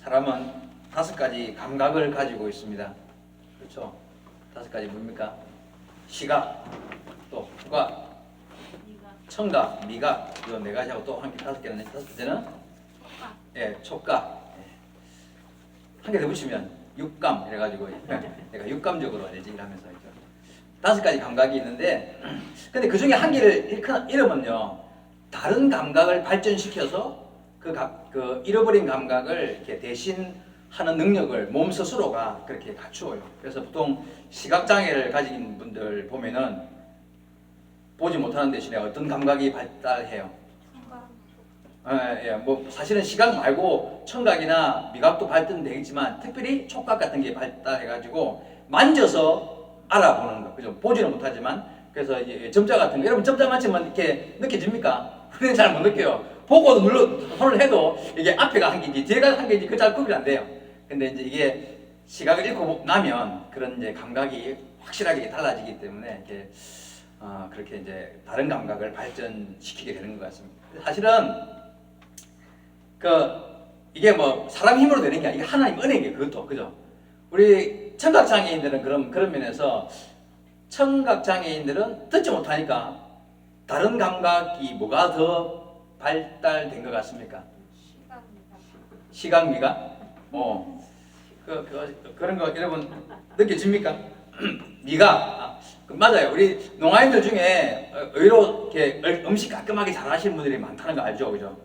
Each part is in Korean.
사람은 5가지 감각을 가지고 있습니다. 그렇죠? 5가지 뭡니까? 시각, 또 후각, 청각, 미각, 이거 4가지하고 또 한 개 5개는 5개는 촉각. 한 개 더 붙이면 육감 이래가지고 내가 육감적으로 일을 하면서 5가지 감각이 있는데, 근데 그 중에 한 개를 잃으면요 다른 감각을 발전시켜서 그 잃어버린 감각을 이렇게 대신하는 능력을 몸 스스로가 그렇게 갖추어요. 그래서 보통 시각장애를 가진 분들 보면은 보지 못하는 대신에 어떤 감각이 발달해요? 뭐 사실은 시각 말고 청각이나 미각도 발전되겠지만 특별히 촉각 같은 게 발달해가지고 만져서 알아보는 거, 그죠? 보지는 못하지만. 그래서 이제 점자 같은 거, 여러분 점자만 치면 이렇게 느껴집니까? 우리는 잘 못 느껴요. 보고도 손을 해도 이게 앞에가 한 개인지 뒤에가 한 개인지 그 잘 구분이 안 돼요. 근데 이제 이게 시각을 읽고 나면 그런 이제 감각이 확실하게 달라지기 때문에 이렇게 그렇게 이제 다른 감각을 발전시키게 되는 것 같습니다. 사실은 이게 뭐 사람 힘으로 되는 게 아니라 이게 하나님 은혜인 그것도, 그죠? 우리 청각장애인들은 그런 면에서 청각장애인들은 듣지 못하니까 다른 감각이 뭐가 더 발달된 것 같습니까? 시각, 미각? 그런 거 여러분 느껴집니까? 미각. 맞아요. 우리 농아인들 중에 의외로 이렇게 음식 깔끔하게 잘 하시는 분들이 많다는 거 알죠? 그죠?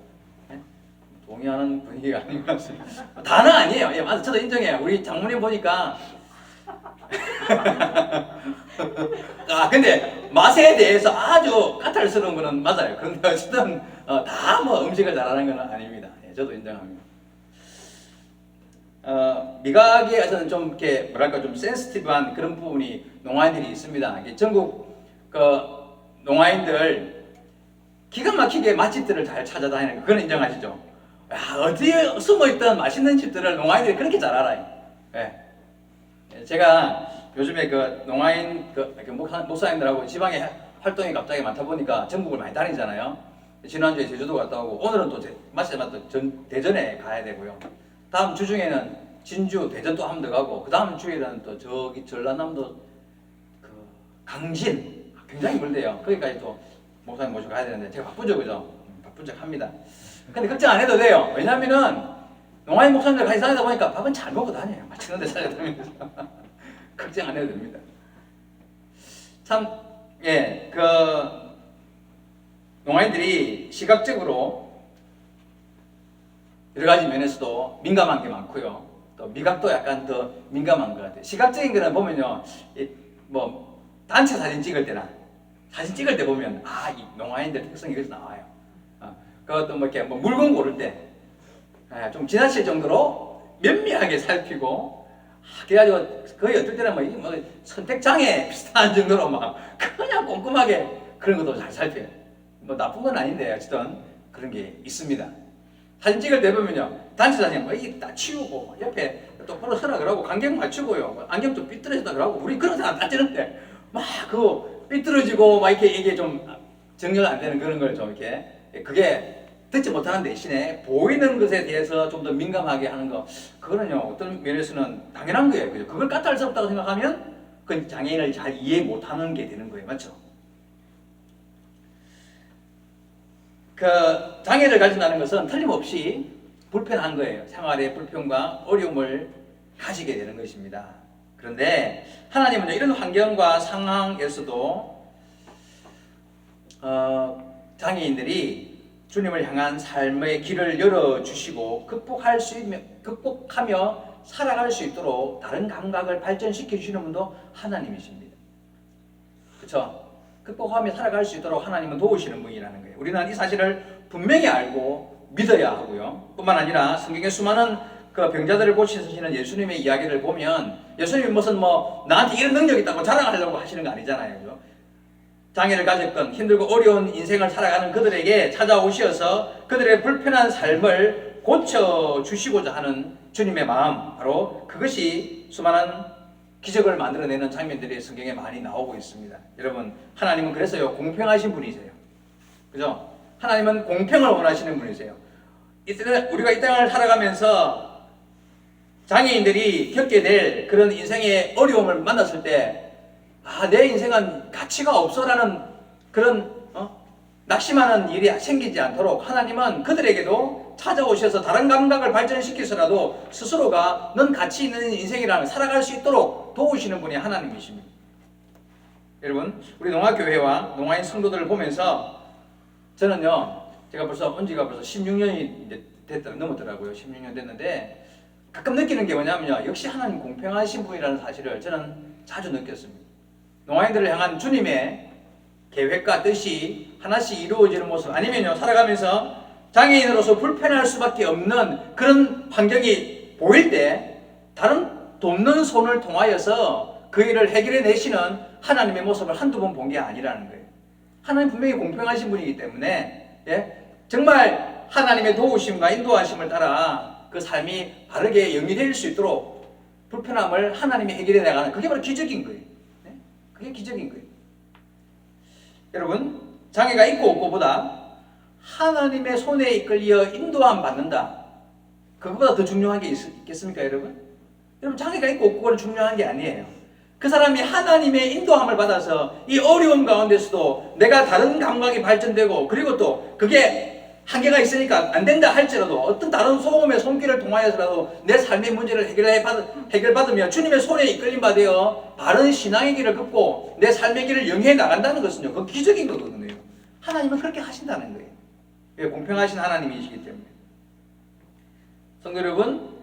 동의하는 분위기가 아닌 것 같습니다. 다는 아니에요. 예, 맞아. 저도 인정해요. 우리 장모님 보니까 근데 맛에 대해서 아주 까탈스러운 거는 맞아요. 그런데 어쨌든 다 뭐 음식을 잘하는 건 아닙니다. 예, 저도 인정합니다. 미각에서는 좀 이렇게 뭐랄까 좀 센시티브한 그런 부분이 농아인들이 있습니다. 전국 농아인들 기가 막히게 맛집들을 잘 찾아다니는 거, 그건 인정하시죠? 어디에 숨어있던 맛있는 집들을 농아인들이 그렇게 잘 알아요. 예. 제가 요즘에 농아인 목사님들하고 지방에 활동이 갑자기 많다 보니까 전국을 많이 다니잖아요. 지난주에 제주도 갔다 오고 오늘은 또 마치자마자 대전에 가야 되고요. 다음 주 중에는 진주, 대전 또 한 번 더 가고, 그 다음 주에는 또 저기 전라남도 강진, 굉장히 멀대요. 거기까지 또 목사님 모시고 가야 되는데 제가 바쁘죠, 그죠? 바쁜 척 합니다. 근데 걱정 안 해도 돼요. 왜냐면은 농아인 목사님들 같이 다니다 보니까 밥은 잘 먹고 다녀요. 맛있는 데 살아다니면서. 걱정 안 해도 됩니다. 참, 농아인들이 시각적으로 여러 가지 면에서도 민감한 게 많고요. 또 미각도 약간 더 민감한 것 같아요. 시각적인 거는 보면요, 뭐 단체 사진 찍을 때나 사진 찍을 때 보면 이 농아인들 특성이 여기서 나와요. 그것도 뭐 이렇게 물건 고를 때 좀 지나칠 정도로 면밀하게 살피고, 그래가지고 거의 어떨 때는 뭐 선택장애 비슷한 정도로 막 그냥 꼼꼼하게 그런 것도 잘 살펴요. 뭐 나쁜 건 아닌데 어쨌든 그런 게 있습니다. 사진 찍을 때 보면요, 단체 사진 다 치우고 옆에 똑바로 서라 그러고 간격 맞추고요, 안경 좀 삐뚤어졌다 그러고, 우리 그런 사람 다 찍는데 막 그거 삐뚤어지고 막 이게 좀 정리가 안 되는 그런 걸 좀 이렇게, 그게 듣지 못하는 대신에 보이는 것에 대해서 좀 더 민감하게 하는 거, 그거는요 어떤 면에서는 당연한 거예요. 그죠? 그걸 까탈스럽다고 생각하면 그건 장애인을 잘 이해 못하는 게 되는 거예요. 맞죠? 장애를 가진다는 것은 틀림없이 불편한 거예요. 생활의 불편과 어려움을 가지게 되는 것입니다. 그런데 하나님은 이런 환경과 상황에서도 장애인들이 주님을 향한 삶의 길을 열어주시고 극복하며 살아갈 수 있도록 다른 감각을 발전시켜 주시는 분도 하나님이십니다. 그렇죠? 극복하며 살아갈 수 있도록 하나님은 도우시는 분이라는 거예요. 우리는 이 사실을 분명히 알고 믿어야 하고요. 뿐만 아니라 성경의 수많은 병자들을 고치시는 예수님의 이야기를 보면, 예수님이 무슨 나한테 이런 능력이 있다고 자랑하려고 하시는 거 아니잖아요. 그죠? 장애를 가졌건 힘들고 어려운 인생을 살아가는 그들에게 찾아오셔서 그들의 불편한 삶을 고쳐주시고자 하는 주님의 마음, 바로 그것이 수많은 기적을 만들어내는 장면들이 성경에 많이 나오고 있습니다. 여러분, 하나님은 그래서요 공평하신 분이세요. 그죠? 하나님은 공평을 원하시는 분이세요. 우리가 이 땅을 살아가면서 장애인들이 겪게 될 그런 인생의 어려움을 만났을 때, 내 인생은 가치가 없어라는 그런 낙심하는 일이 생기지 않도록 하나님은 그들에게도 찾아오셔서 다른 감각을 발전시켜서라도 스스로가 넌 가치 있는 인생이라는 살아갈 수 있도록 도우시는 분이 하나님이십니다. 여러분, 우리 농아교회와 농아인 성도들을 보면서 저는요, 제가 벌써 온 지가 벌써 16년이 넘었더라고요. 16년 됐는데 가끔 느끼는 게 뭐냐면요, 역시 하나님 공평하신 분이라는 사실을 저는 자주 느꼈습니다. 농아인들을 향한 주님의 계획과 뜻이 하나씩 이루어지는 모습, 아니면요, 살아가면서 장애인으로서 불편할 수밖에 없는 그런 환경이 보일 때 다른 돕는 손을 통하여서 그 일을 해결해 내시는 하나님의 모습을 한두 번 본 게 아니라는 거예요. 하나님 분명히 공평하신 분이기 때문에 정말 하나님의 도우심과 인도하심을 따라 그 삶이 바르게 영위될 수 있도록 불편함을 하나님이 해결해 나가는, 그게 바로 기적인 거예요. 그게 기적인 거예요. 여러분, 장애가 있고 없고보다 하나님의 손에 이끌려 인도함 받는다, 그거보다 더 중요한 게 있겠습니까, 여러분? 여러분, 장애가 있고 없고는 중요한 게 아니에요. 그 사람이 하나님의 인도함을 받아서 이 어려움 가운데서도 내가 다른 감각이 발전되고, 그리고 또 그게 한계가 있으니까 안 된다 할지라도 어떤 다른 소금의 손길을 통하여서라도 내 삶의 문제를 해결받으며 주님의 손에 이끌림 받아 바른 신앙의 길을 걷고 내 삶의 길을 영위해 나간다는 것은요, 그건 기적인 거거든요. 하나님은 그렇게 하신다는 거예요. 왜? 공평하신 하나님이시기 때문에. 성도 여러분,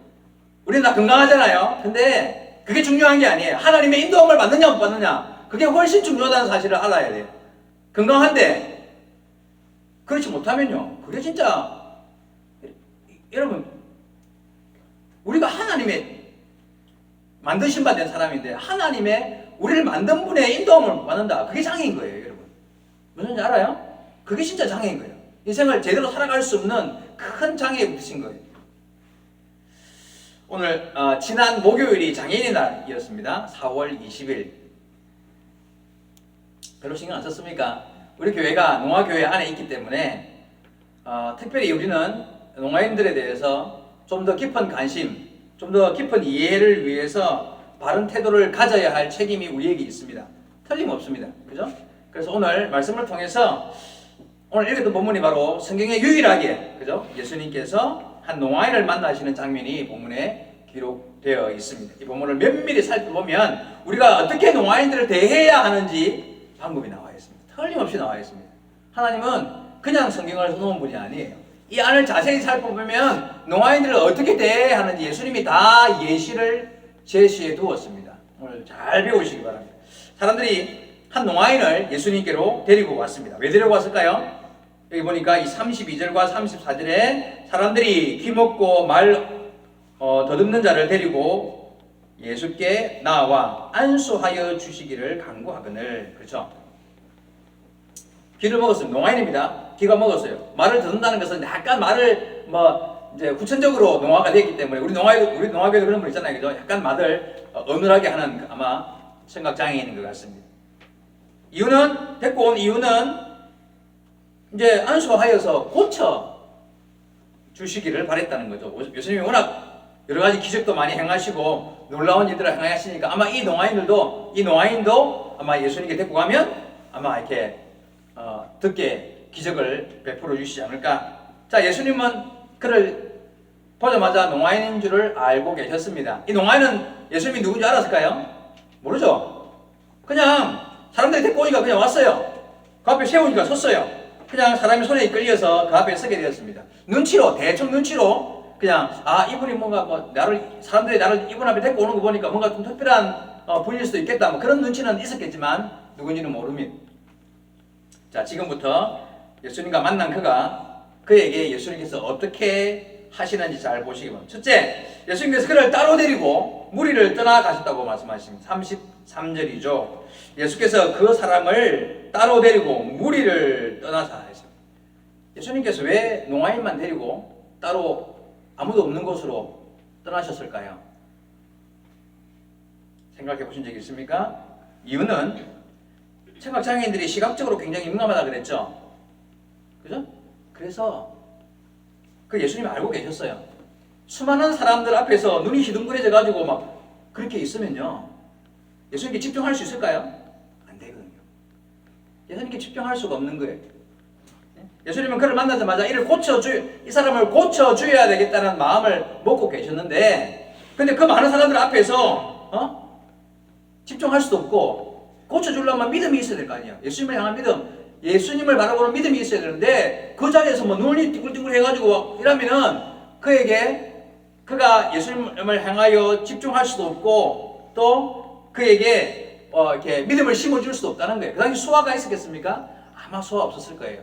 우리는 다 건강하잖아요. 근데 그게 중요한 게 아니에요. 하나님의 인도함을 받느냐 못 받느냐, 그게 훨씬 중요하다는 사실을 알아야 돼요. 건강한데 그렇지 못하면요, 그게 진짜, 여러분, 우리가 하나님의 만드신 바 된 사람인데 하나님의 우리를 만든 분의 인도함을 못 받는다, 그게 장애인 거예요. 여러분, 무슨지 알아요? 그게 진짜 장애인 거예요. 인생을 제대로 살아갈 수 없는 큰 장애에 부딪힌 거예요. 오늘 지난 목요일이 장애인의 날이었습니다. 4월 20일. 별로 신경 안 썼습니까? 우리 교회가 농아교회 안에 있기 때문에 특별히 우리는 농아인들에 대해서 좀 더 깊은 관심, 좀 더 깊은 이해를 위해서 바른 태도를 가져야 할 책임이 우리에게 있습니다. 틀림없습니다. 그죠? 그래서 오늘 말씀을 통해서 오늘 읽었던 본문이 바로 성경에 유일하게, 그죠? 예수님께서 한 농아인을 만나시는 장면이 본문에 기록되어 있습니다. 이 본문을 면밀히 살펴보면 우리가 어떻게 농아인들을 대해야 하는지 방법이 나와 있습니다. 틀림없이 나와 있습니다. 하나님은 그냥 성경을 써놓은 분이 아니에요. 이 안을 자세히 살펴보면 농아인들을 어떻게 대해야 하는지 예수님이 다 예시를 제시해 두었습니다. 오늘 잘 배우시기 바랍니다. 사람들이 한 농아인을 예수님께로 데리고 왔습니다. 왜 데리고 왔을까요? 여기 보니까 이 32절과 34절에 사람들이 귀먹고 말 더듬는 자를 데리고 예수께 나와 안수하여 주시기를 간구하거늘. 그렇죠? 귀를 먹었어요. 농아인입니다. 귀가 먹었어요. 말을 듣는다는 것은 약간 말을 이제 후천적으로 농아가 되기 때문에 우리 농아교에도 그런 분 있잖아요. 그죠? 약간 말을 어눌하게 하는 아마 청각 장애인인 것 같습니다. 데리고 온 이유는 이제 안수하여서 고쳐 주시기를 바랬다는 거죠. 예수님이 워낙 여러 가지 기적도 많이 행하시고 놀라운 일들을 행하시니까 아마 이 농아인도 아마 예수님께 데리고 가면 아마 이렇게 듣게 기적을 베풀어 주시지 않을까. 자, 예수님은 그를 보자마자 농아인인 줄을 알고 계셨습니다. 이 농아인은 예수님이 누군지 알았을까요? 모르죠. 그냥 사람들이 데리고 오니까 그냥 왔어요. 그 앞에 세우니까 섰어요. 그냥 사람이 손에 이끌려서 그 앞에 서게 되었습니다. 대충 눈치로 그냥 이분이 뭔가 사람들이 나를 이분 앞에 데리고 오는 거 보니까 뭔가 좀 특별한 분일 수도 있겠다, 그런 눈치는 있었겠지만 누군지는 모릅니다. 자, 지금부터 예수님과 만난 그에게 예수님께서 어떻게 하시는지 잘 보시기 바랍니다. 첫째, 예수님께서 그를 따로 데리고 무리를 떠나가셨다고 말씀하십니다. 33절이죠. 예수께서 그 사람을 따로 데리고 무리를 떠나사 하셨습니다. 예수님께서 왜 농아인만 데리고 따로 아무도 없는 곳으로 떠나셨을까요? 생각해 보신 적이 있습니까? 이유는 청각장애인들이 시각적으로 굉장히 민감하다 그랬죠. 그죠? 그래서 그 예수님이 알고 계셨어요. 수많은 사람들 앞에서 눈이 희둥그레져 가지고 막 그렇게 있으면요, 예수님께 집중할 수 있을까요? 안 되거든요. 예수님께 집중할 수가 없는 거예요. 예수님은 그를 만나자마자 이 사람을 고쳐줘야 되겠다는 마음을 먹고 계셨는데, 근데 그 많은 사람들 앞에서 집중할 수도 없고 고쳐주려면 믿음이 있어야 될 거 아니에요. 예수님을 향한 믿음, 예수님을 바라보는 믿음이 있어야 되는데, 그 자리에서 뭐 눈이 띵글띵글 해가지고 이러면은 그가 예수님을 향하여 집중할 수도 없고 또 그에게 이렇게 믿음을 심어줄 수도 없다는 거예요. 그 당시 수화가 있었겠습니까? 아마 수화 없었을 거예요.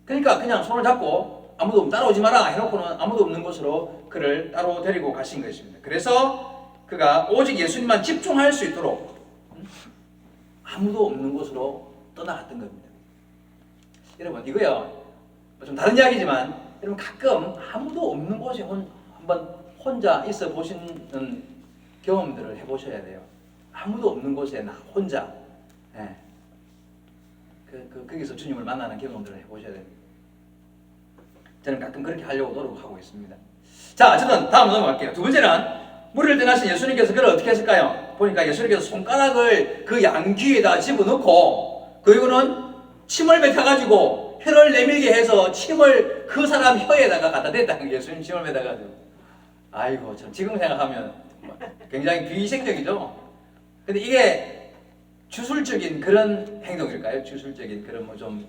그러니까 그냥 손을 잡고 아무도 따라오지 마라 해놓고는 아무도 없는 곳으로 그를 따로 데리고 가신 것입니다. 그래서 그가 오직 예수님만 집중할 수 있도록 아무도 없는 곳으로 떠나갔던 겁니다. 여러분, 이거요 좀 다른 이야기지만, 여러분 가끔 아무도 없는 곳에 한번 혼자 있어 보시는 경험들을 해보셔야 돼요. 아무도 없는 곳에 나 혼자, 거기서 주님을 만나는 경험들을 해보셔야 됩니다. 저는 가끔 그렇게 하려고 노력하고 있습니다. 자, 어쨌든 다음 넘어갈게요. 두 번째는 무리를 떠나신 예수님께서 그를 어떻게 했을까요? 보니까 예수님께서 손가락을 그 양귀에다 집어넣고, 그리고는 침을 뱉어가지고 혀를 내밀게 해서 침을 그 사람 혀에다가 갖다 댔다는 거예요. 예수님 침을 뱉어가지고. 아이고, 참 지금 생각하면 굉장히 비위생적이죠. 근데 이게 주술적인 그런 행동일까요? 주술적인 그런 뭐 좀,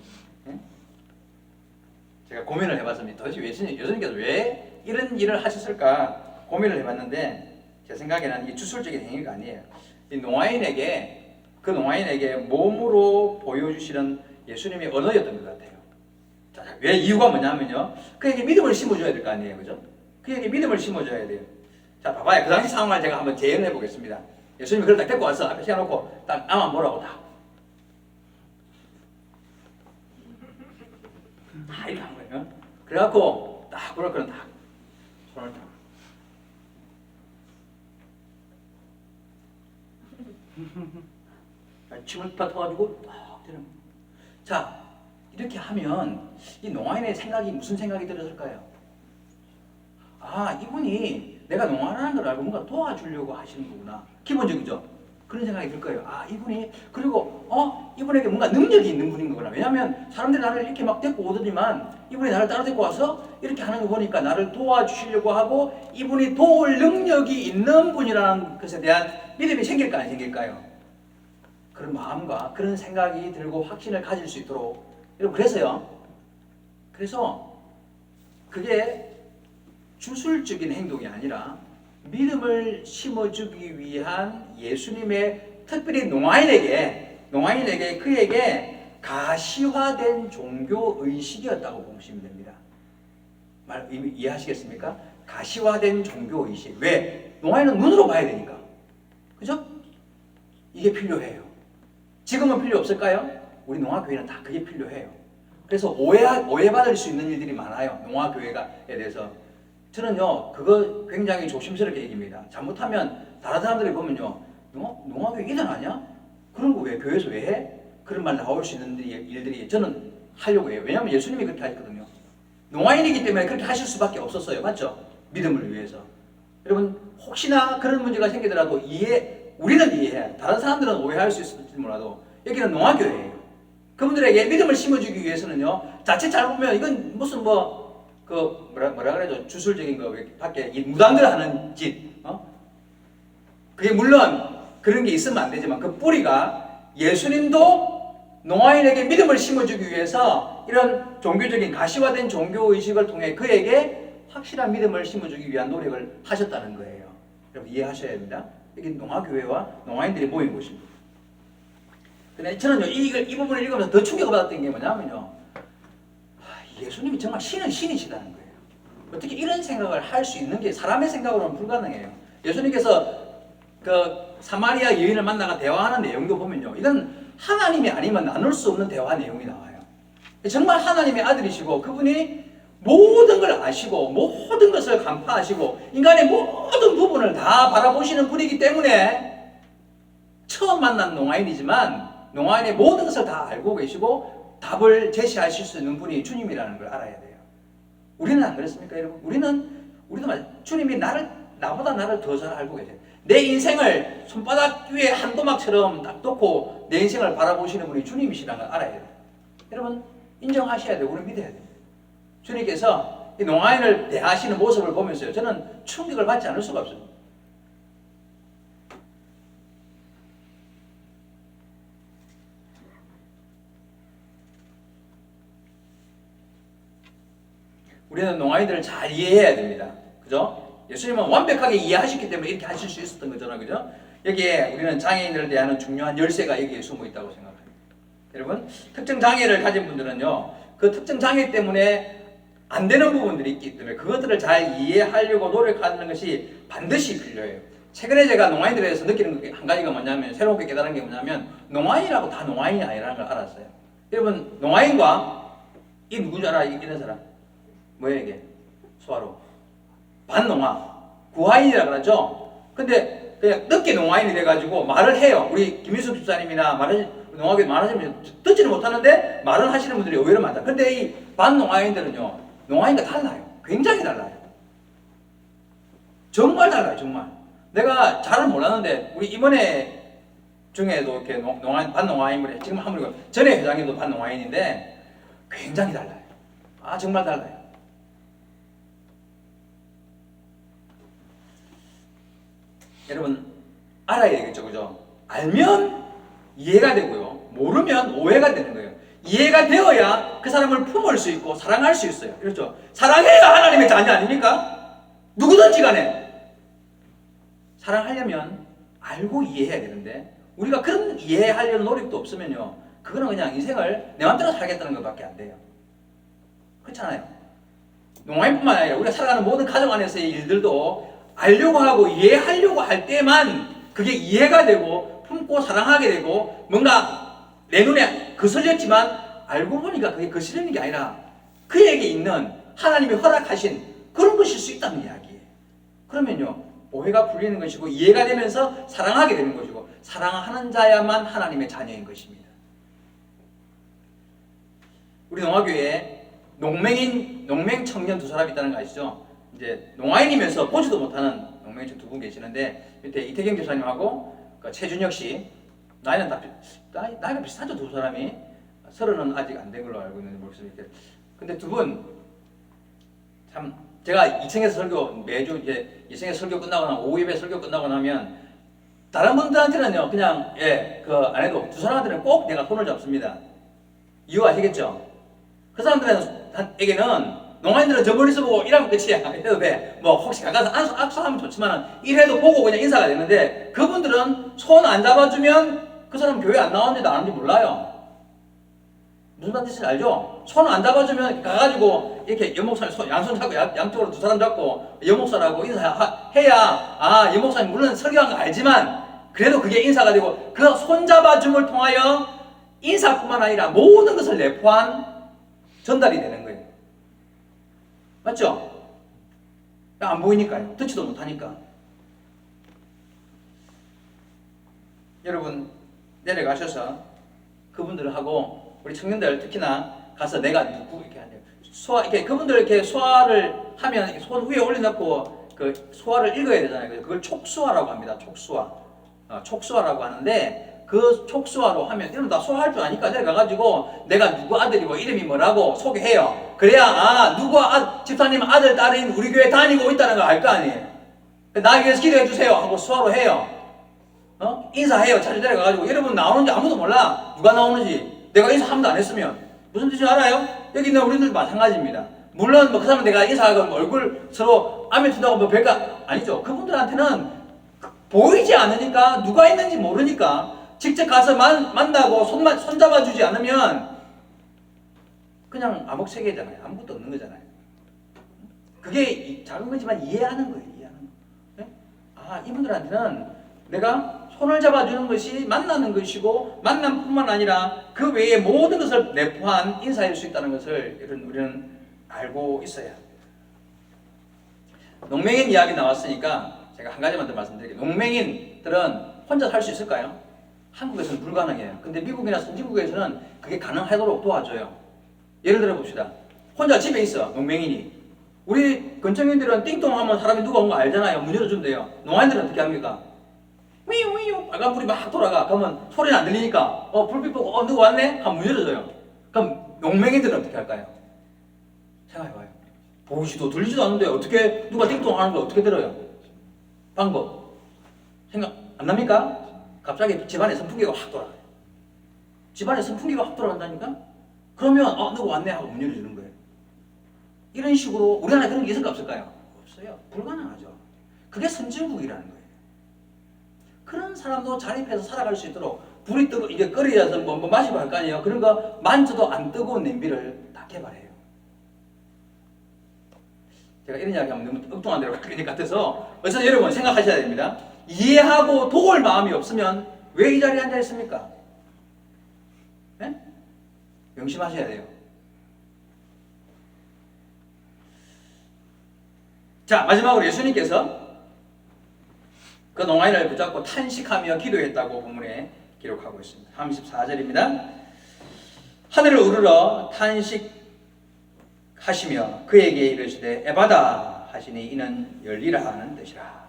제가 고민을 해봤습니다. 도대체 예수님께서 왜 이런 일을 하셨을까 고민을 해봤는데, 제 생각에는 이 주술적인 행위가 아니에요. 이 그 농아인에게 몸으로 보여주시는 예수님의 언어였던 것 같아요. 자, 왜 이유가 뭐냐면요, 그에게 믿음을 심어줘야 될 거 아니에요, 그죠? 그에게 믿음을 심어줘야 돼요. 자, 봐봐요. 그 당시 상황을 제가 한번 재현해 보겠습니다. 예수님이 그걸 딱 데리고 와서 앞에 세워놓고 딱 나만 보라고 다 이렇게 한 거예요. 그래갖고 딱 그럴 딱 손을 딱 침을 뱉어가지고 딱 되는. 자, 이렇게 하면 이 농아인의 생각이 무슨 생각이 들었을까요? 아, 이분이 내가 농아인하는 걸 알고 뭔가 도와주려고 하시는 거구나. 기본적이죠. 그런 생각이 들 거예요. 아, 이분이, 그리고 이분에게 뭔가 능력이 있는 분인 거구나. 왜냐하면 사람들이 나를 이렇게 막 데리고 오더니만 이분이 나를 따라 데리고 와서 이렇게 하는 거 보니까 나를 도와주시려고 하고, 이분이 도울 능력이 있는 분이라는 것에 대한 믿음이 생길까 안 생길까요? 그런 마음과 그런 생각이 들고 확신을 가질 수 있도록, 여러분, 그래서 그게 주술적인 행동이 아니라 믿음을 심어주기 위한 예수님의 특별히 농아인에게 그에게 가시화된 종교 의식이었다고 보시면 됩니다. 말 이해하시겠습니까? 가시화된 종교 의식. 왜? 농아인은 눈으로 봐야 되니까. 그죠? 이게 필요해요. 지금은 필요 없을까요? 우리 농아교회는 다 그게 필요해요. 그래서 오해받을 수 있는 일들이 많아요. 농아교회에 대해서. 저는요, 그거 굉장히 조심스럽게 얘기합니다. 잘못하면 다른 사람들이 보면요, 농아교회 이단 아니야? 그런 거 왜 교회에서 왜 해? 그런 말 나올 수 있는 일들이 저는 하려고 해요. 왜냐하면 예수님이 그렇게 하셨거든요. 농아인이기 때문에 그렇게 하실 수밖에 없었어요. 맞죠? 믿음을 위해서. 여러분, 혹시나 그런 문제가 생기더라도 우리는 이해해요. 다른 사람들은 오해할 수 있을지 몰라도 여기는 농아교회예요. 그분들에게 믿음을 심어주기 위해서는요, 자칫 잘못하면 이건 무슨 뭐라 그래죠? 주술적인 거 밖에 이 무당들 하는 짓, 그게 물론 그런 게 있으면 안 되지만 그 뿌리가 예수님도 농아인에게 믿음을 심어주기 위해서 이런 종교적인 가시화된 종교 의식을 통해 그에게 확실한 믿음을 심어주기 위한 노력을 하셨다는 거예요. 여러분 이해하셔야 됩니다. 여기 농아교회와 농아인들이 모인 곳입니다. 근데 저는요, 이 부분을 읽으면서 더 충격을 받았던 게 뭐냐면요, 예수님이 정말 신이시다는 거예요. 어떻게 이런 생각을 할 수 있는 게 사람의 생각으로는 불가능해요. 예수님께서 그 사마리아 여인을 만나가 대화하는 내용도 보면요, 이건 하나님이 아니면 나눌 수 없는 대화 내용이 나와요. 정말 하나님의 아들이시고 그분이 모든 걸 아시고 모든 것을 간파하시고 인간의 모든 부분을 다 바라보시는 분이기 때문에 처음 만난 농아인이지만 농아인의 모든 것을 다 알고 계시고 답을 제시하실 수 있는 분이 주님이라는 걸 알아야 돼요. 우리는 안 그렇습니까, 여러분? 우리도 주님이 나보다 나를 더 잘 알고 계세요. 내 인생을 손바닥 위에 한 도막처럼 딱 놓고 내 인생을 바라보시는 분이 주님이시라는 걸 알아야 돼요. 여러분, 인정하셔야 돼요. 우리 믿어야 돼요. 주님께서 이 농아인을 대하시는 모습을 보면서요, 저는 충격을 받지 않을 수가 없어요. 우리는 농아인들을 잘 이해해야 됩니다. 그죠? 예수님은 완벽하게 이해하셨기 때문에 이렇게 하실 수 있었던 거잖아요. 그죠? 여기에 우리는 장애인들을 대하는 중요한 열쇠가 여기에 숨어 있다고 생각합니다. 여러분, 특정 장애를 가진 분들은요, 그 특정 장애 때문에 안 되는 부분들이 있기 때문에 그것들을 잘 이해하려고 노력하는 것이 반드시 필요해요. 최근에 제가 농아인들에 대해서 느끼는 게 한 가지가 뭐냐면, 새롭게 깨달은 게 뭐냐면, 농아인이라고 다 농아인이 아니라는 걸 알았어요. 여러분, 농아인과 이 누군지 알아? 이기는 사람? 뭐야 이게? 소화로. 반농아. 구아인이라 그러죠? 근데 그냥 늦게 농아인이 돼가지고 말을 해요. 우리 김일숙 집사님이나 농아교 말하시면 듣지는 못하는데 말을 하시는 분들이 의외로 많다. 근데 이 반농아인들은요, 농아인과 달라요. 굉장히 달라요. 정말 달라요, 정말. 내가 잘은 몰랐는데, 우리 이번에 중에도 이렇게 반농아인물에 지금 한 분이고, 전에 회장님도 반농아인인데, 굉장히 달라요. 아, 정말 달라요. 여러분, 알아야 되겠죠, 그죠? 알면 이해가 되고요, 모르면 오해가 되는 거예요. 이해가 되어야 그 사람을 품을 수 있고 사랑할 수 있어요. 그렇죠? 사랑해야 하나님의 자녀 아닙니까? 누구든지 간에 사랑하려면 알고 이해해야 되는데, 우리가 그런 이해하려는 노력도 없으면요, 그거는 그냥 인생을 내 맘대로 살겠다는 것밖에 안 돼요. 그렇잖아요. 농아인뿐만 아니라 우리가 살아가는 모든 가정 안에서의 일들도 알려고 하고 이해하려고 할 때만 그게 이해가 되고 품고 사랑하게 되고, 뭔가 내 눈에 거슬렸지만 알고 보니까 그게 거슬리는 게 아니라 그에게 있는 하나님이 허락하신 그런 것일 수 있다는 이야기예요. 그러면요, 오해가 풀리는 것이고 이해가 되면서 사랑하게 되는 것이고, 사랑하는 자야만 하나님의 자녀인 것입니다. 우리 농아교회에 농맹 청년 두 사람이 있다는 거 아시죠? 이제 농아인이면서 보지도 못하는 농맹 두 분 계시는데, 밑에 이태경 집사님하고 최준혁 씨, 나이가 비슷하죠, 두 사람이. 30은 아직 안 된 걸로 알고 있는데 모르겠어요. 근데 두 분 참, 제가 2층에서 설교 매주 이제 2층에서 설교 끝나고 나면, 오후 예배 설교 끝나고 나면 다른 분들한테는요 그냥 그 안 해도 두 사람한테는 꼭 내가 손을 잡습니다. 이유 아시겠죠? 그 사람들에게는 농아인들은 저 멀리서 보고 일하면 끝이야. 이래도 돼. 뭐 혹시 가까이서 악수하면 좋지만 이래도 보고 그냥 인사가 되는데, 그분들은 손 안 잡아주면 그 사람 교회 안 나오는지 나오는지 몰라요. 무슨 뜻인지 알죠? 손 안 잡아주면 가가지고 이렇게 여목사님 양손 잡고 양쪽으로 두 사람 잡고 여목사라고 인사해야, 아, 여목사님 물론 설교한 거 알지만 그래도 그게 인사가 되고, 그 손 잡아줌을 통하여 인사뿐만 아니라 모든 것을 내포한 전달이 되는 거예요. 맞죠? 안 보이니까요. 듣지도 못하니까. 여러분, 내려가셔서 그분들하고 우리 청년들 특히나 가서 내가 누구 이렇게 하네요. 이렇게 그분들 이렇게 소화를 하면 이렇게 손 위에 올려놓고 그 소화를 읽어야 되잖아요. 그걸 촉수화라고 합니다. 촉수화라고 하는데, 그 촉수화로 하면, 이러면 나 소화할 줄 아니까 내려가가지고 내가 누구 아들이고 이름이 뭐라고 소개해요. 그래야, 아, 누구 집사님 아들, 딸인 우리 교회 다니고 있다는 걸 알 거 아니에요. 나 위해서 기도해 주세요 하고 수화로 해요. 인사해요. 자주 내려가가지고. 여러분 나오는지 아무도 몰라. 누가 나오는지. 내가 인사 한 번도 안 했으면. 무슨 뜻인지 알아요? 여기 있는 우리들도 마찬가지입니다. 물론 그 사람은 내가 인사하고 얼굴 서로 아멘 투다고 뭐 별거 아니죠. 그분들한테는 보이지 않으니까, 누가 있는지 모르니까 직접 가서 만나고 손 잡아주지 않으면 그냥 암흑세계잖아요. 아무것도 없는 거잖아요. 그게 작은 거지만 이해하는 거예요. 이해하는 거. 네? 아, 이분들한테는 내가 손을 잡아주는 것이 만나는 것이고, 만남뿐만 아니라 그 외에 모든 것을 내포한 인사일 수 있다는 것을 우리는 알고 있어야 합니다. 농맹인 이야기 나왔으니까 제가 한 가지만 더 말씀드릴게요. 농맹인들은 혼자 살 수 있을까요? 한국에서는 불가능해요. 근데 미국이나 선진국에서는 그게 가능하도록 도와줘요. 예를 들어 봅시다. 혼자 집에 있어, 농맹인이. 우리 건청인들은 띵동하면 사람이 누가 온 거 알잖아요. 문 열어주면 돼요. 농아인들은 어떻게 합니까? 위위위 빨간 불이 막 돌아가. 그러면 소리는 안 들리니까 불빛 보고 누가 왔네? 하면 문 열어줘요. 그럼 용맹이들은 어떻게 할까요? 생각해봐요. 보이지도 들리지도 않는데 어떻게 누가 띵동하는 걸 어떻게 들어요? 방법 생각 안 납니까? 갑자기 집안에 선풍기가 확 돌아가요. 집안에 선풍기가 확 돌아간다니까? 그러면 누가 왔네 하고 문 열어주는 거예요. 이런 식으로 우리나라에 그런 게 있을까 없을까요? 없어요. 불가능하죠. 그게 선진국이라는 거예요. 그런 사람도 자립해서 살아갈 수 있도록 불이 뜨고 이게 끓여서 뭐 마시고 할 거 아니에요. 그런 거 만져도 안 뜨거운 냄비를 다 개발해요. 제가 이런 이야기 하면 너무 엉뚱한 대로 갈 것 같아서 어쨌든 여러분 생각하셔야 됩니다. 이해하고 도울 마음이 없으면 왜 이 자리에 앉아 있습니까? 네? 명심하셔야 돼요. 자, 마지막으로 예수님께서 그 농아인을 붙잡고 탄식하며 기도했다고 본문에 기록하고 있습니다. 34절입니다. 하늘을 우러러 탄식하시며 그에게 이르시되 에바다 하시니 이는 열리라 하는 뜻이라.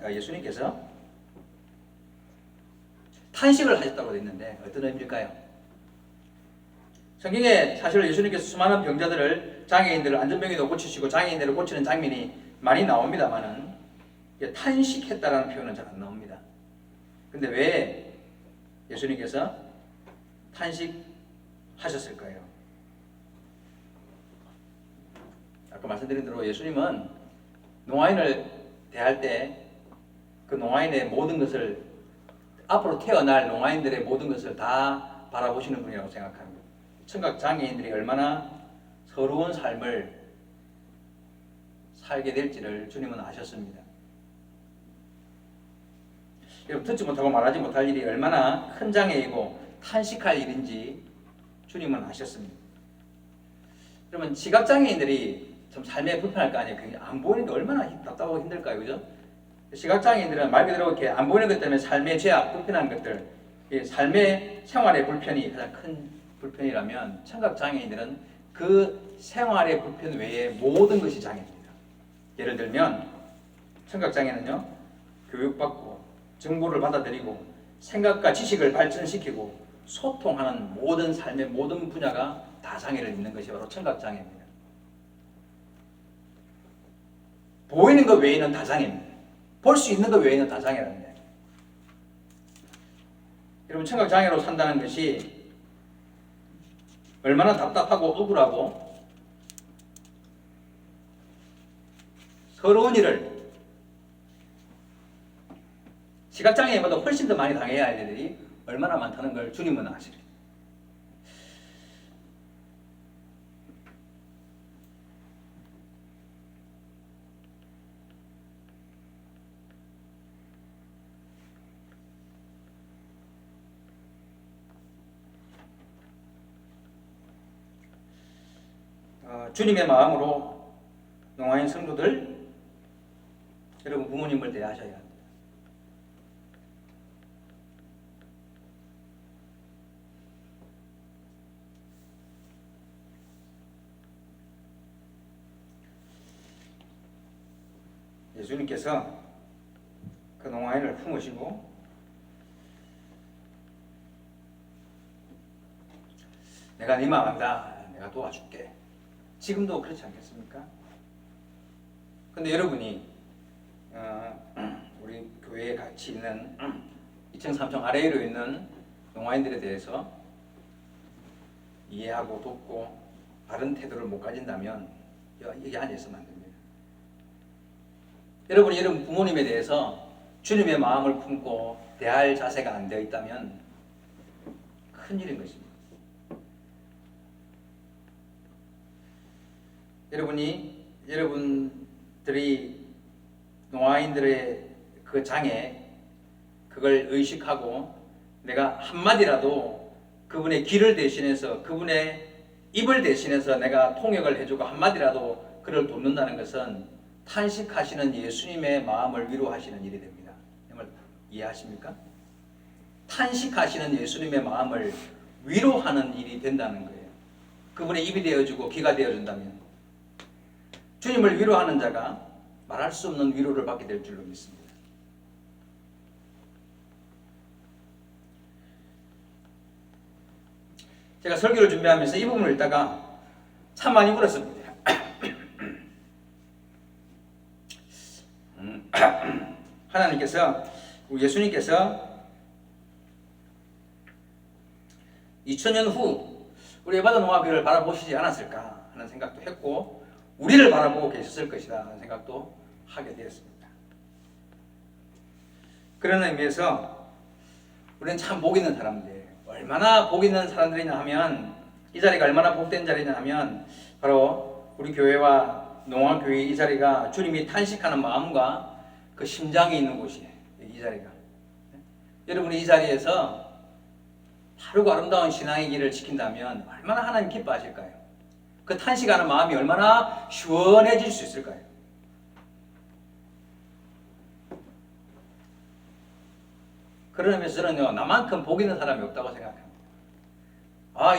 예수님께서 탄식을 하셨다고 되어 있는데 어떤 의미일까요? 성경에 사실 예수님께서 수많은 병자들을 장애인들을 안전병에도 고치시고 장애인들을 고치는 장면이 많이 나옵니다만은 탄식했다라는 표현은 잘 안 나옵니다. 근데 왜 예수님께서 탄식하셨을까요? 아까 말씀드린 대로 예수님은 농아인을 대할 때 그 농아인의 모든 것을 앞으로 태어날 농아인들의 모든 것을 다 바라보시는 분이라고 생각합니다. 청각 장애인들이 얼마나 서러운 삶을 살게 될지를 주님은 아셨습니다. 여러분 듣지 못하고 말하지 못할 일이 얼마나 큰 장애이고 탄식할 일인지 주님은 아셨습니다. 여러분 시각장애인들이 좀 삶에 불편할 거 아니에요. 안 보이는 게 얼마나 답답하고 힘들까요, 그죠? 시각장애인들은 말 그대로 이렇게 안 보이는 것 때문에 삶의 죄악, 불편한 것들, 삶의 생활의 불편이 가장 큰 불편이라면 청각장애인들은 그 생활의 불편 외에 모든 것이 장애입니다. 예를 들면 청각장애는요, 교육받고 정보를 받아들이고 생각과 지식을 발전시키고 소통하는 모든 삶의 모든 분야가 다 장애를 입는 것이 바로 청각장애입니다. 보이는 것 외에는 다 장애입니다. 볼 수 있는 것 외에는 다 장애라는 거예요. 여러분 청각장애로 산다는 것이 얼마나 답답하고 억울하고 서러운 일을 시각장애인보다 훨씬 더 많이 당해야 할 일들이 얼마나 많다는 걸 주님은 아시죠. 주님의 마음으로 농아인 성도들 여러분 부모님을 대하셔야 합니다. 예수님께서 그 농아인을 품으시고 내가 네 마음 안다. 내가 도와줄게. 지금도 그렇지 않겠습니까? 근데 여러분이 우리 교회에 같이 있는 2층 3층 아래로 있는 농아인들에 대해서 이해하고 돕고 바른 태도를 못 가진다면 여기 앉아 있으면 안 됩니다. 여러분이 여러분 부모님에 대해서 주님의 마음을 품고 대할 자세가 안 되어 있다면 큰일인 것입니다. 여러분들이 농아인들의 그 장애 그걸 의식하고 내가 한마디라도 그분의 귀를 대신해서 그분의 입을 대신해서 내가 통역을 해주고 한마디라도 그를 돕는다는 것은 탄식하시는 예수님의 마음을 위로하시는 일이 됩니다. 정말 이해하십니까? 탄식하시는 예수님의 마음을 위로하는 일이 된다는 거예요. 그분의 입이 되어주고 귀가 되어준다면 주님을 위로하는 자가 말할 수 없는 위로를 받게 될 줄로 믿습니다. 제가 설교를 준비하면서 이 부분을 읽다가 참 많이 울었습니다. 하나님께서, 우리 예수님께서 2000년 후 우리 에바다 농아교회를 바라보시지 않았을까 하는 생각도 했고 우리를 바라보고 계셨을 것이다 하는 생각도 하게 되었습니다. 그런 의미에서 우리는 참 복 있는 사람들, 얼마나 복 있는 사람들이냐 하면 이 자리가 얼마나 복된 자리냐 하면 바로 우리 교회와 농아교회 이 자리가 주님이 탄식하는 마음과 그 심장이 있는 곳이에요. 이 자리가. 여러분이 이 자리에서 바르고 아름다운 신앙의 길을 지킨다면 얼마나 하나님 기뻐하실까요? 그 탄식하는 마음이 얼마나 시원해질 수 있을까요? 그러면서 저는요, 나만큼 복 있는 사람이 없다고 생각합니다.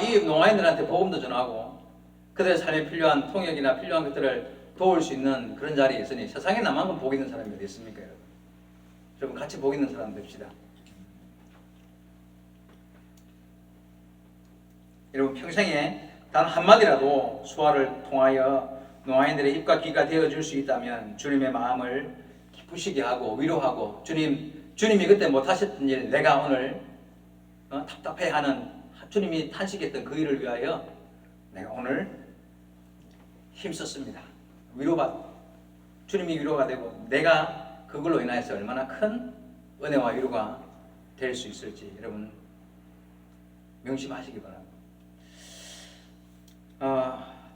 이 농아인들한테 복음도 전하고 그들의 삶에 필요한 통역이나 필요한 것들을 도울 수 있는 그런 자리에 있으니 세상에 나만큼 복 있는 사람이 어디 있습니까, 여러분? 여러분 같이 복 있는 사람 됩시다. 여러분 평생에 단 한마디라도 수화를 통하여 농아인들의 입과 귀가 되어줄 수 있다면 주님의 마음을 기쁘시게 하고 위로하고 주님이 그때 못하셨던 일 내가 오늘 답답해하는 주님이 탄식했던 그 일을 위하여 내가 오늘 힘썼습니다. 주님이 위로가 되고 내가 그걸로 인하여서 얼마나 큰 은혜와 위로가 될 수 있을지 여러분 명심하시기 바랍니다.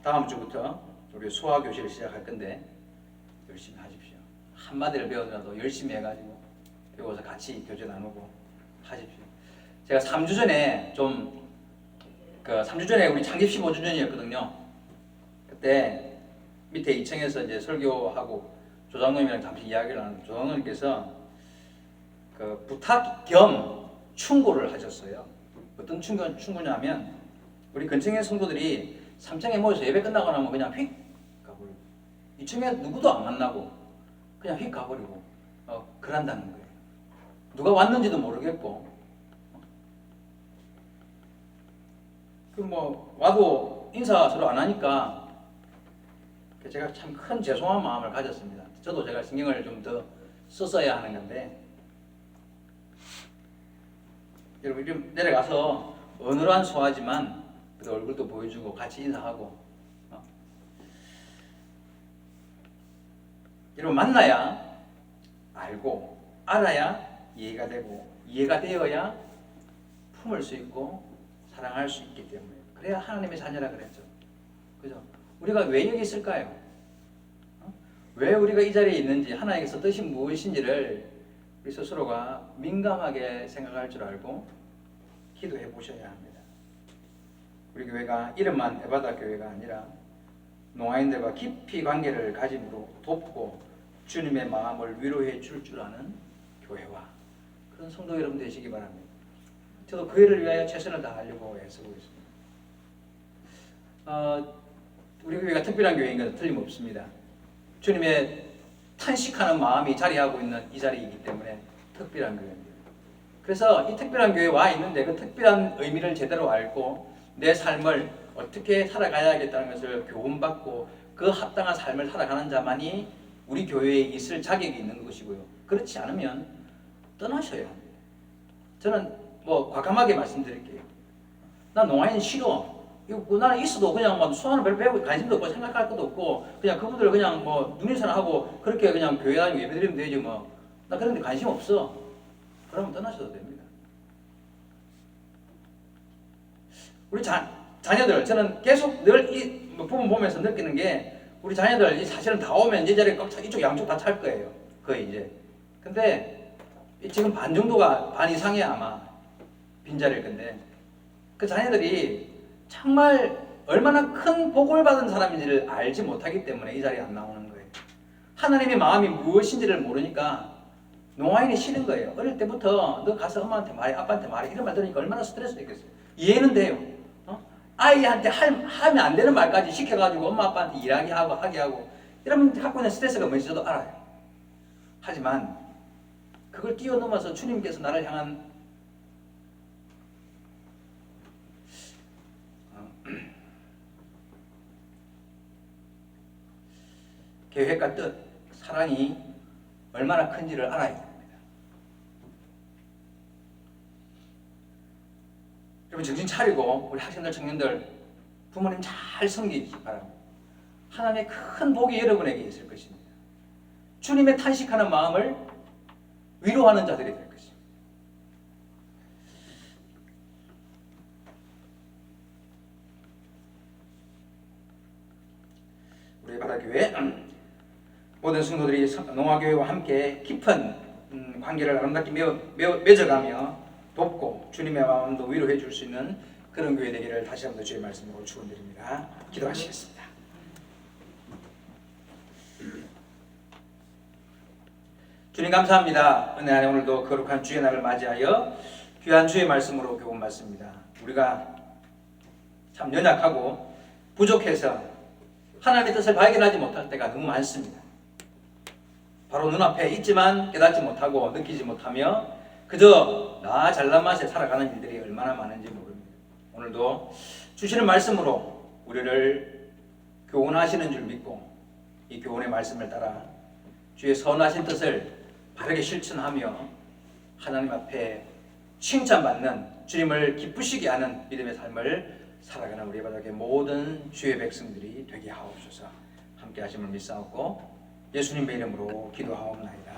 다음 주부터 우리 수화 교실을 시작할 건데 열심히 하십시오. 한마디를 배우더라도 열심히 해가지고 배워서 같이 교제 나누고 하십시오. 제가 3주 전에 3주 전에 우리 창립 15주 전이었거든요. 그때 밑에 2층에서 이제 설교하고 조장로님이랑 잠시 이야기를 하는데 조장로님께서 그 부탁 겸 충고를 하셨어요. 어떤 충고냐면 우리 근처의 성도들이 3층에 모여서 예배 끝나고 나면 그냥 휙 가버리고 2층에 누구도 안 만나고 그냥 휙 가버리고 그런다는 거예요. 누가 왔는지도 모르겠고 와도 인사 서로 안 하니까 제가 참 큰 죄송한 마음을 가졌습니다. 저도 제가 신경을 좀 더 썼어야 하는 건데 여러분 좀 내려가서 어눌한 소화지만 그래도 얼굴도 보여주고 같이 인사하고 여러분 만나야 알고 알아야 이해가 되고 이해가 되어야 품을 수 있고 사랑할 수 있기 때문에 그래야 하나님의 자녀라 그랬죠. 그죠? 우리가 왜 여기 있을까요? 왜 우리가 이 자리에 있는지 하나님께서 뜻이 무엇인지를 우리 스스로가 민감하게 생각할 줄 알고 기도해 보셔야 합니다. 우리 교회가 이름만 에바다 교회가 아니라 농아인들과 깊이 관계를 가짐으로 돕고 주님의 마음을 위로해 줄 아는 교회와 그런 성도 여러분 되시기 바랍니다. 저도 그 일을 위하여 최선을 다하려고 애쓰고 있습니다. 우리 교회가 특별한 교회인 것은 틀림없습니다. 주님의 탄식하는 마음이 자리하고 있는 이 자리이기 때문에 특별한 교회입니다. 그래서 이 특별한 교회에 와 있는데 그 특별한 의미를 제대로 알고 내 삶을 어떻게 살아가야겠다는 것을 교훈받고 그 합당한 삶을 살아가는 자만이 우리 교회에 있을 자격이 있는 것이고요. 그렇지 않으면 떠나셔야 합니다. 저는 과감하게 말씀드릴게요. 난 농아인 싫어. 나는 있어도 그냥 수학은 별로 배우고 관심도 없고 생각할 것도 없고 그냥 그분들 그냥 눈인사나 하고 그렇게 그냥 교회 다니고 예배 드리면 되지 나 그런 데 관심 없어. 그러면 떠나셔도 됩니다. 우리 자녀들 저는 계속 늘 이 부분 보면서 느끼는 게 우리 자녀들 사실은 다 오면 이 자리에 꽉 차, 이쪽 양쪽 다 찰 거예요. 거의 이제. 근데 지금 반 정도가 반 이상이 아마 빈자리일 건데 그 자녀들이 정말 얼마나 큰 복을 받은 사람인지를 알지 못하기 때문에 이 자리에 안 나오는 거예요. 하나님의 마음이 무엇인지를 모르니까 농아인이 싫은 거예요. 어릴 때부터 너 가서 엄마한테 말해, 아빠한테 말해 이런 말 들으니까 얼마나 스트레스 있겠어요. 이해는 돼요. 아이한테 하면 안 되는 말까지 시켜가지고 엄마 아빠한테 일하게 하고 하게 하고 이러면 갖고 있는 스트레스가 뭔지 저도 알아요. 하지만 그걸 뛰어넘어서 주님께서 나를 향한 계획과 뜻, 사랑이 얼마나 큰지를 알아야 됩니다. 여러분 정신 차리고 우리 학생들, 청년들 부모님 잘 섬기기 바랍니다. 하나님의 큰 복이 여러분에게 있을 것입니다. 주님의 탄식하는 마음을 위로하는 자들이 될 것입니다. 우리 바다교회 모든 성도들이 농화교회와 함께 깊은 관계를 아름답게 맺어가며 돕고 주님의 마음도 위로해 줄 수 있는 그런 교회 되기를 다시 한번 주의 말씀으로 축원드립니다. 기도하시겠습니다. 주님 감사합니다. 은혜 안에 오늘도 거룩한 주의 날을 맞이하여 귀한 주의 말씀으로 교훈 받습니다. 우리가 참 연약하고 부족해서 하나님의 뜻을 발견하지 못할 때가 너무 많습니다. 바로 눈앞에 있지만 깨닫지 못하고 느끼지 못하며 그저 나 잘난 맛에 살아가는 일들이 얼마나 많은지 모릅니다. 오늘도 주시는 말씀으로 우리를 교훈하시는 줄 믿고 이 교훈의 말씀을 따라 주의 선하신 뜻을 바르게 실천하며 하나님 앞에 칭찬받는 주님을 기쁘시게 하는 믿음의 삶을 살아가는 우리 바닥의 모든 주의 백성들이 되게 하옵소서. 함께 하심을 믿사옵고 예수님의 이름으로 기도하옵나이다.